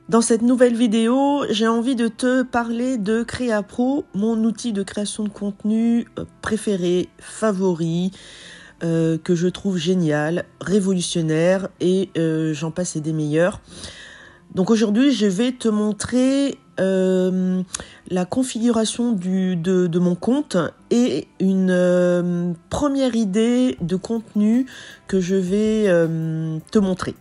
Dans cette nouvelle vidéo, j'ai envie de te parler de Créapro, mon outil de création de contenu préféré, favori, que je trouve génial, révolutionnaire et j'en passe et des meilleurs. Donc aujourd'hui, je vais te montrer la configuration de mon compte et une première idée de contenu que je vais te montrer.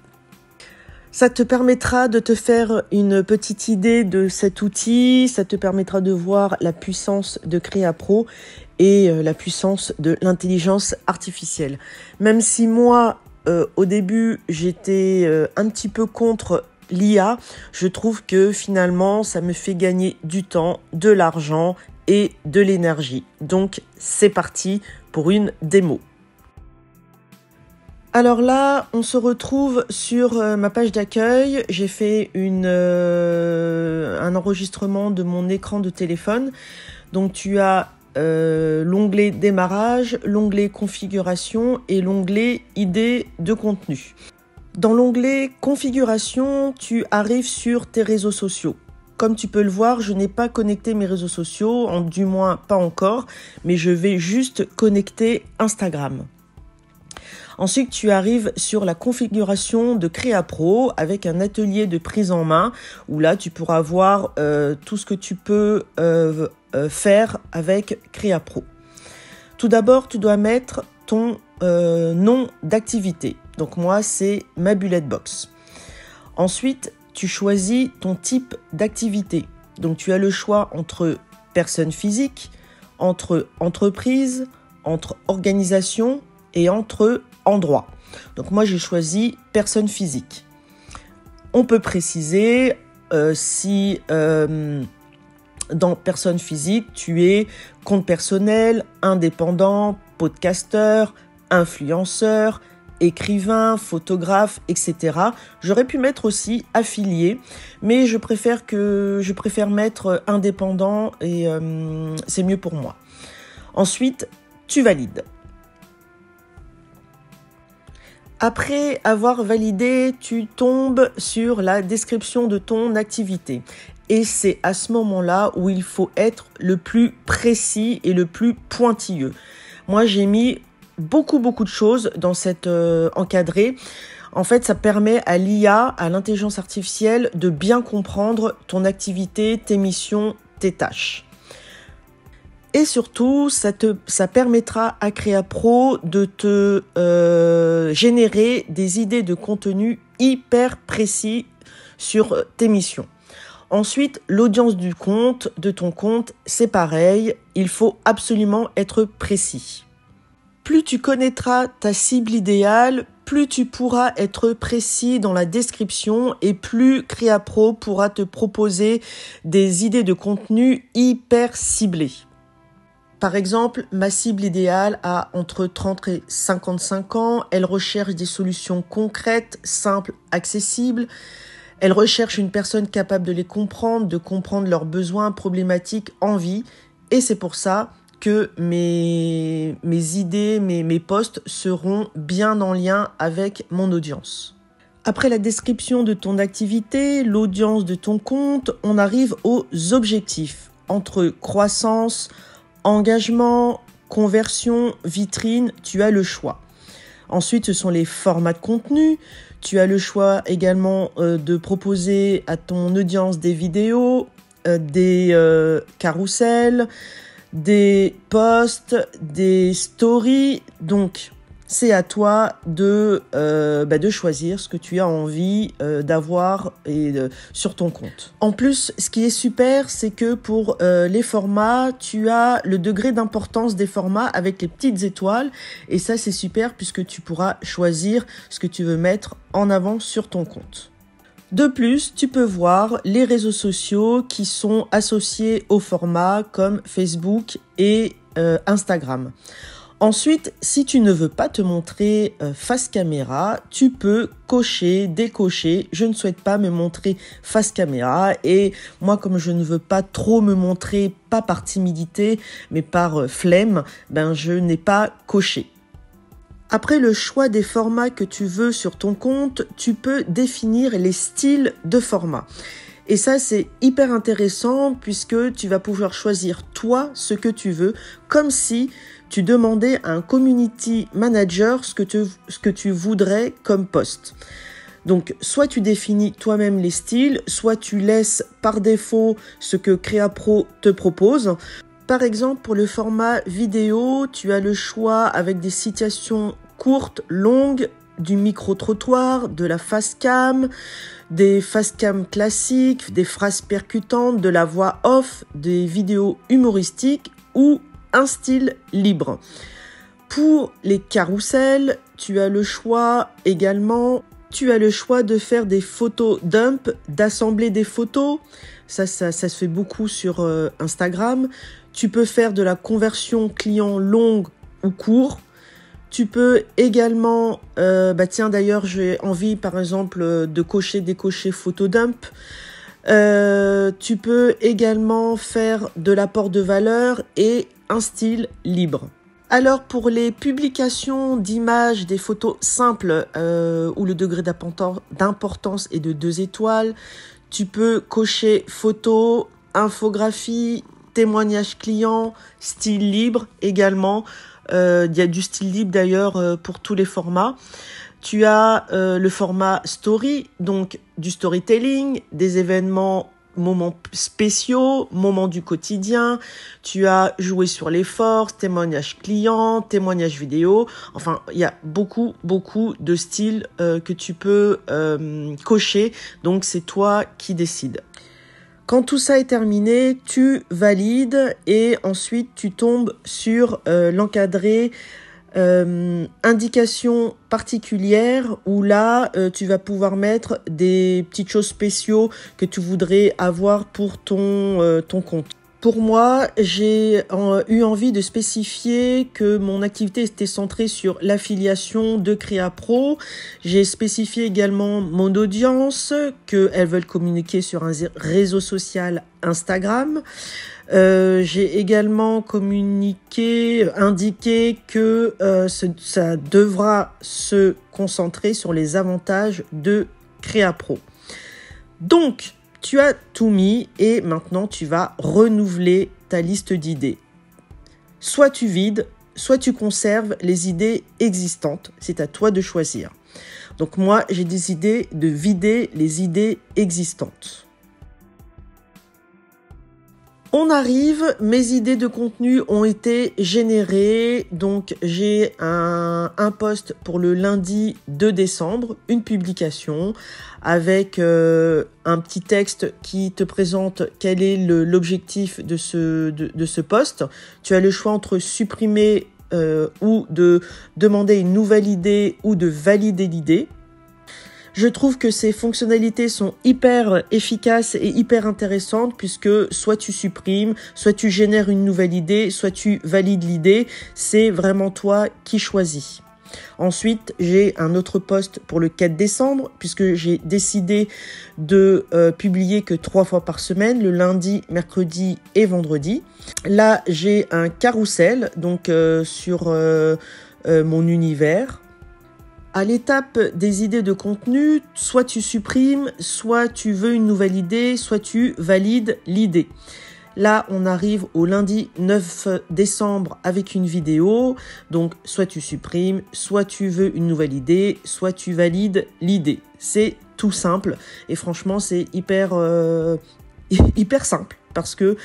Ça te permettra de te faire une petite idée de cet outil, ça te permettra de voir la puissance de Créapro et la puissance de l'intelligence artificielle. Même si moi, au début, j'étais un petit peu contre l'IA, je trouve que finalement, ça me fait gagner du temps, de l'argent et de l'énergie. Donc, c'est parti pour une démo. Alors là, on se retrouve sur ma page d'accueil. J'ai fait un enregistrement de mon écran de téléphone. Donc tu as l'onglet démarrage, l'onglet configuration et l'onglet idée de contenu. Dans l'onglet configuration, tu arrives sur tes réseaux sociaux. Comme tu peux le voir, je n'ai pas connecté mes réseaux sociaux, du moins pas encore, mais je vais juste connecter Instagram. Ensuite, tu arrives sur la configuration de Créapro avec un atelier de prise en main où là, tu pourras voir tout ce que tu peux faire avec Créapro. Tout d'abord, tu dois mettre ton nom d'activité. Donc moi, c'est ma bullet box. Ensuite, tu choisis ton type d'activité. Donc tu as le choix entre personne physique, entre entreprise, entre organisation et entre endroit. Donc moi j'ai choisi personne physique. On peut préciser si dans personne physique tu es compte personnel, indépendant, podcasteur, influenceur, écrivain, photographe, etc. J'aurais pu mettre aussi affilié, mais je préfère mettre indépendant et c'est mieux pour moi. Ensuite, tu valides. Après avoir validé, tu tombes sur la description de ton activité. Et c'est à ce moment-là où il faut être le plus précis et le plus pointilleux. Moi, j'ai mis beaucoup de choses dans cette encadré. En fait, ça permet à l'IA, à l'intelligence artificielle, de bien comprendre ton activité, tes missions, tes tâches. Et surtout, ça permettra à Créapro de te générer des idées de contenu hyper précis sur tes missions. Ensuite, l'audience de ton compte, c'est pareil. Il faut absolument être précis. Plus tu connaîtras ta cible idéale, plus tu pourras être précis dans la description et plus Créapro pourra te proposer des idées de contenu hyper ciblées. Par exemple, ma cible idéale a entre 30 et 55 ans. Elle recherche des solutions concrètes, simples, accessibles. Elle recherche une personne capable de les comprendre, de comprendre leurs besoins, problématiques, envies. Et c'est pour ça que mes idées, mes posts seront bien en lien avec mon audience. Après la description de ton activité, l'audience de ton compte, on arrive aux objectifs. Entre croissance, engagement, conversion, vitrine, tu as le choix. Ensuite, ce sont les formats de contenu. Tu as le choix également de proposer à ton audience des vidéos, des carousels, des posts, des stories. Donc, c'est à toi de choisir ce que tu as envie d'avoir sur ton compte. En plus, ce qui est super, c'est que pour les formats, tu as le degré d'importance des formats avec les petites étoiles. Et ça, c'est super puisque tu pourras choisir ce que tu veux mettre en avant sur ton compte. De plus, tu peux voir les réseaux sociaux qui sont associés au format comme Facebook et Instagram. Ensuite, si tu ne veux pas te montrer face caméra, tu peux cocher, décocher. Je ne souhaite pas me montrer face caméra et moi, comme je ne veux pas trop me montrer, pas par timidité, mais par flemme, je n'ai pas coché. Après le choix des formats que tu veux sur ton compte, tu peux définir les styles de format. Et ça, c'est hyper intéressant puisque tu vas pouvoir choisir toi ce que tu veux, comme si tu demandais à un community manager ce que tu voudrais comme post. Donc, soit tu définis toi-même les styles, soit tu laisses par défaut ce que CreaPro te propose. Par exemple, pour le format vidéo, tu as le choix avec des citations courtes, longues, du micro-trottoir, de la face cam, des face cam classiques, des phrases percutantes, de la voix off, des vidéos humoristiques ou un style libre. Pour les carousels, tu as le choix également. Tu as le choix de faire des photos dump, d'assembler des photos. Ça se fait beaucoup sur Instagram. Tu peux faire de la conversion client longue ou court. Tu peux également, tiens d'ailleurs j'ai envie par exemple de décocher photo dump. Tu peux également faire de l'apport de valeur et un style libre. Alors pour les publications d'images, des photos simples où le degré d'importance est de 2 étoiles, tu peux cocher photo, infographie, témoignage client, style libre également. Il y a du style libre d'ailleurs pour tous les formats. Tu as le format story, donc du storytelling, des événements, moments spéciaux, moments du quotidien. Tu as joué sur les forces, témoignage client, témoignage vidéo. Enfin, il y a beaucoup de styles que tu peux cocher. Donc, c'est toi qui décides. Quand tout ça est terminé, tu valides et ensuite tu tombes sur l'encadré indication particulière où là tu vas pouvoir mettre des petites choses spéciaux que tu voudrais avoir pour ton compte. Pour moi, j'ai eu envie de spécifier que mon activité était centrée sur l'affiliation de CreaPro. J'ai spécifié également mon audience, qu'elles veulent communiquer sur un réseau social Instagram. J'ai également indiqué que ça devra se concentrer sur les avantages de CreaPro. Donc, tu as tout mis et maintenant tu vas renouveler ta liste d'idées. Soit tu vides, soit tu conserves les idées existantes. C'est à toi de choisir. Donc moi, j'ai décidé de vider les idées existantes. On arrive, mes idées de contenu ont été générées, donc j'ai un post pour le lundi 2 décembre, une publication avec un petit texte qui te présente quel est l'objectif de ce post. Tu as le choix entre supprimer ou de demander une nouvelle idée ou de valider l'idée. Je trouve que ces fonctionnalités sont hyper efficaces et hyper intéressantes puisque soit tu supprimes, soit tu génères une nouvelle idée, soit tu valides l'idée. C'est vraiment toi qui choisis. Ensuite, j'ai un autre post pour le 4 décembre puisque j'ai décidé de publier que 3 fois par semaine, le lundi, mercredi et vendredi. Là, j'ai un carrousel donc sur mon univers. À l'étape des idées de contenu, soit tu supprimes, soit tu veux une nouvelle idée, soit tu valides l'idée. Là, on arrive au lundi 9 décembre avec une vidéo. Donc, soit tu supprimes, soit tu veux une nouvelle idée, soit tu valides l'idée. C'est tout simple et franchement, c'est hyper simple. Parce que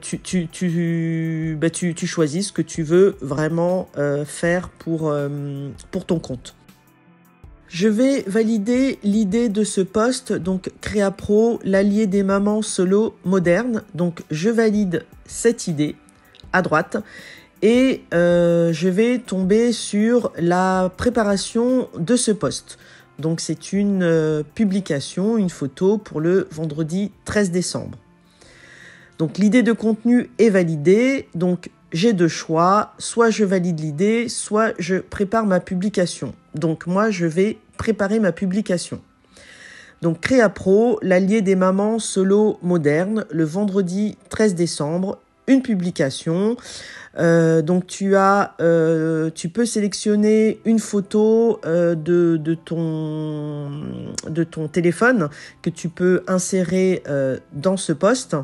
tu choisis ce que tu veux vraiment faire pour ton compte. Je vais valider l'idée de ce post, donc CreaPro, l'allié des mamans solo modernes. Donc je valide cette idée à droite et je vais tomber sur la préparation de ce post. Donc c'est une publication, une photo pour le vendredi 13 décembre. Donc l'idée de contenu est validée, donc j'ai 2 choix, soit je valide l'idée, soit je prépare ma publication. Donc moi je vais préparer ma publication. Donc CreaPro, l'allié des mamans solo modernes, le vendredi 13 décembre, une publication. Donc tu peux sélectionner une photo de ton téléphone que tu peux insérer dans ce post.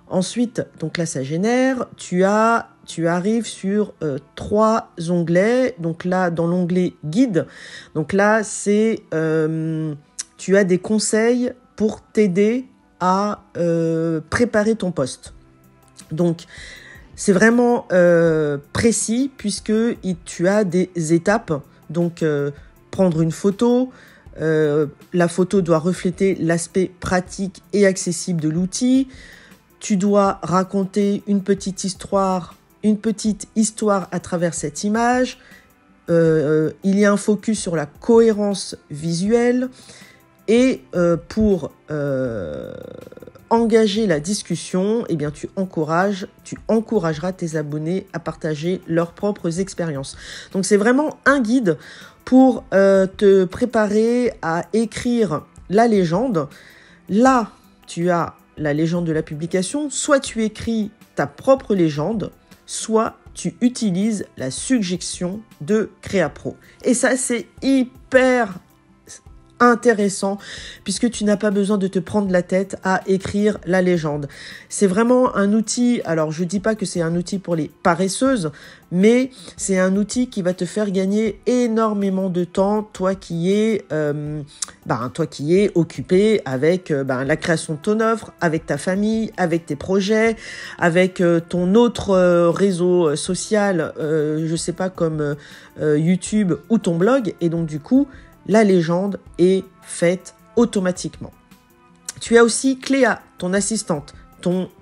Ensuite, donc là ça génère, tu arrives sur 3 onglets. Donc là dans l'onglet guide, donc là c'est tu as des conseils pour t'aider à préparer ton post. Donc c'est vraiment précis puisque tu as des étapes. Donc prendre une photo, la photo doit refléter l'aspect pratique et accessible de l'outil. Tu dois raconter une petite histoire à travers cette image. Il y a un focus sur la cohérence visuelle. Et pour engager la discussion, eh bien, tu encourageras tes abonnés à partager leurs propres expériences. Donc, c'est vraiment un guide pour te préparer à écrire la légende. Là, tu as la légende de la publication. Soit tu écris ta propre légende, soit tu utilises la suggestion de Créapro. Et ça, c'est hyper intéressant puisque tu n'as pas besoin de te prendre la tête à écrire la légende. C'est vraiment un outil, alors je dis pas que c'est un outil pour les paresseuses, mais c'est un outil qui va te faire gagner énormément de temps, toi qui es occupé avec la création de ton offre, avec ta famille, avec tes projets, avec ton autre réseau social, je sais pas, comme YouTube ou ton blog, et donc du coup la légende est faite automatiquement. Tu as aussi Cléa, ton assistante,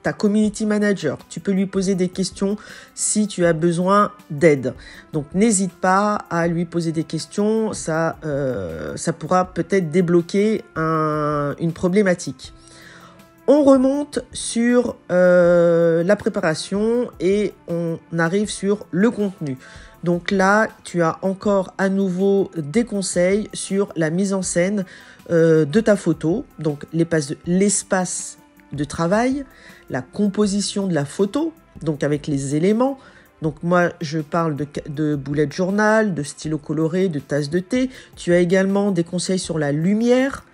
ta community manager. Tu peux lui poser des questions si tu as besoin d'aide. Donc n'hésite pas à lui poser des questions, ça pourra peut-être débloquer une problématique. On remonte sur la préparation et on arrive sur le contenu. Donc là, tu as encore à nouveau des conseils sur la mise en scène de ta photo. Donc l'espace de travail, la composition de la photo, donc avec les éléments. Donc moi, je parle de bullet journal, de stylo coloré, de tasse de thé. Tu as également des conseils sur la lumière,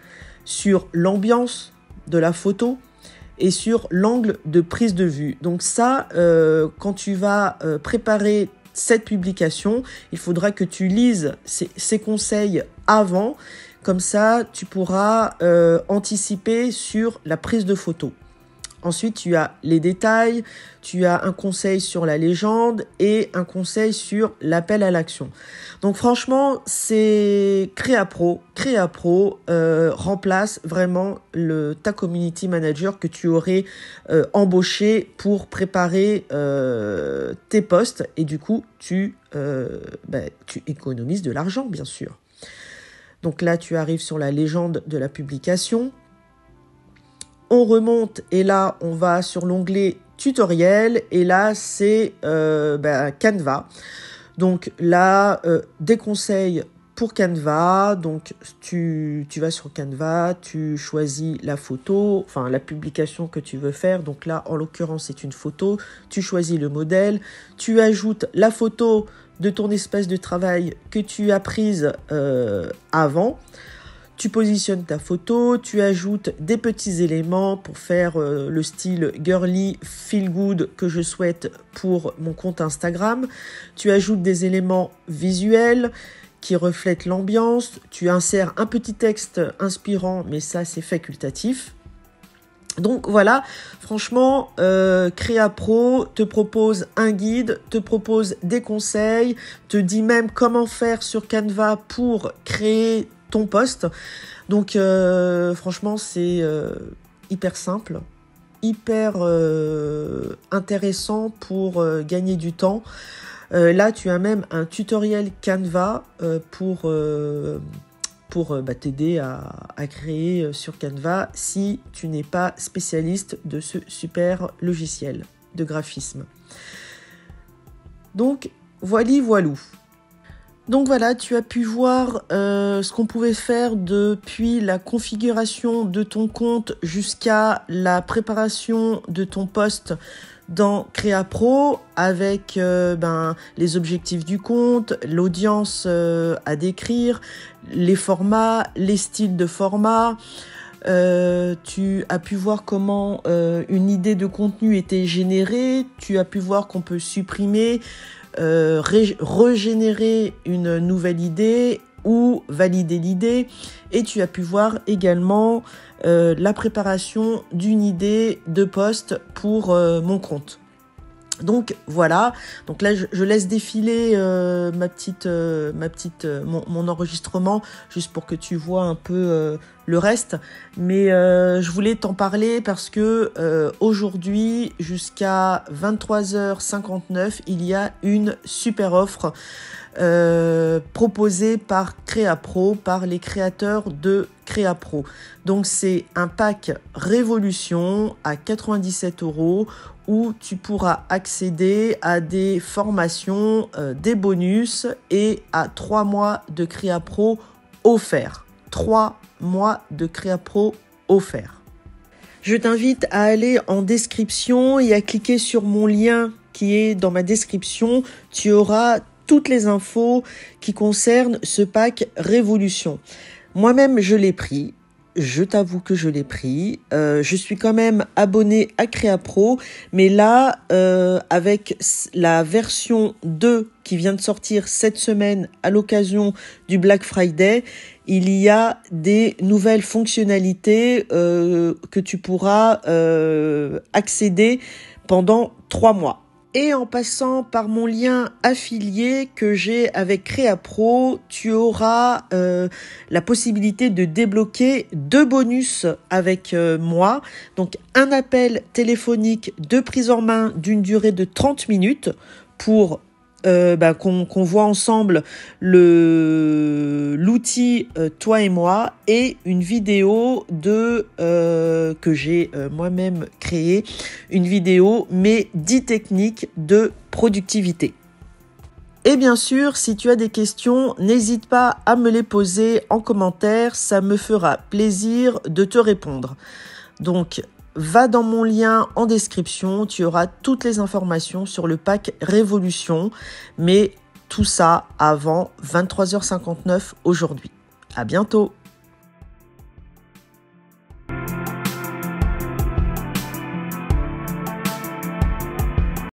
sur l'ambiance de la photo et sur l'angle de prise de vue. Donc ça, quand tu vas préparer cette publication, il faudra que tu lises ces conseils avant. Comme ça, tu pourras anticiper sur la prise de photo. Ensuite, tu as les détails, tu as un conseil sur la légende et un conseil sur l'appel à l'action. Donc franchement, c'est Créapro. Créapro remplace vraiment ta community manager que tu aurais embauché pour préparer tes posts. Et du coup, tu économises de l'argent, bien sûr. Donc là, tu arrives sur la légende de la publication. On remonte et là, on va sur l'onglet tutoriel et là, c'est Canva. Donc là, des conseils pour Canva. Donc tu vas sur Canva, tu choisis la photo, enfin la publication que tu veux faire. Donc là, en l'occurrence, c'est une photo. Tu choisis le modèle, tu ajoutes la photo de ton espace de travail que tu as prise avant. Tu positionnes ta photo, tu ajoutes des petits éléments pour faire le style girly, feel good que je souhaite pour mon compte Instagram. Tu ajoutes des éléments visuels qui reflètent l'ambiance. Tu insères un petit texte inspirant, mais ça c'est facultatif. Donc voilà, franchement, Créapro te propose un guide, te propose des conseils, te dit même comment faire sur Canva pour créer ton post. Donc franchement, c'est hyper simple, hyper intéressant pour gagner du temps. Là, tu as même un tutoriel Canva pour t'aider à créer sur Canva si tu n'es pas spécialiste de ce super logiciel de graphisme. Donc, voilou. Donc voilà, tu as pu voir ce qu'on pouvait faire depuis la configuration de ton compte jusqu'à la préparation de ton post dans CréaPro avec les objectifs du compte, l'audience à décrire, les formats, les styles de format. Tu as pu voir comment une idée de contenu était générée, tu as pu voir qu'on peut supprimer, régénérer une nouvelle idée ou valider l'idée, et tu as pu voir également la préparation d'une idée de post pour mon compte. Donc voilà, donc là je laisse défiler mon enregistrement juste pour que tu vois un peu le reste, mais je voulais t'en parler parce que aujourd'hui jusqu'à 23h59 il y a une super offre proposée par CréaPro, par les créateurs de CréaPro. Donc c'est un pack Révolution à 97 € où tu pourras accéder à des formations, des bonus et à 3 mois de CréaPro offerts. 3 mois de CréaPro offerts. Je t'invite à aller en description et à cliquer sur mon lien qui est dans ma description. Tu auras toutes les infos qui concernent ce pack Révolution. Moi-même, je l'ai pris. Je t'avoue que je l'ai pris. Je suis quand même abonné à CréaPro, mais là, avec la version 2 qui vient de sortir cette semaine à l'occasion du Black Friday, il y a des nouvelles fonctionnalités que tu pourras accéder pendant 3 mois. Et en passant par mon lien affilié que j'ai avec CréaPro, tu auras la possibilité de débloquer 2 bonus avec moi. Donc un appel téléphonique de prise en main d'une durée de 30 minutes pour qu'on voit ensemble l'outil toi et moi, et une vidéo que j'ai moi-même créée, une vidéo mais 10 techniques de productivité. Et bien sûr, si tu as des questions, n'hésite pas à me les poser en commentaire, ça me fera plaisir de te répondre. Donc va dans mon lien en description, tu auras toutes les informations sur le pack Révolution, mais tout ça avant 23h59 aujourd'hui. À bientôt!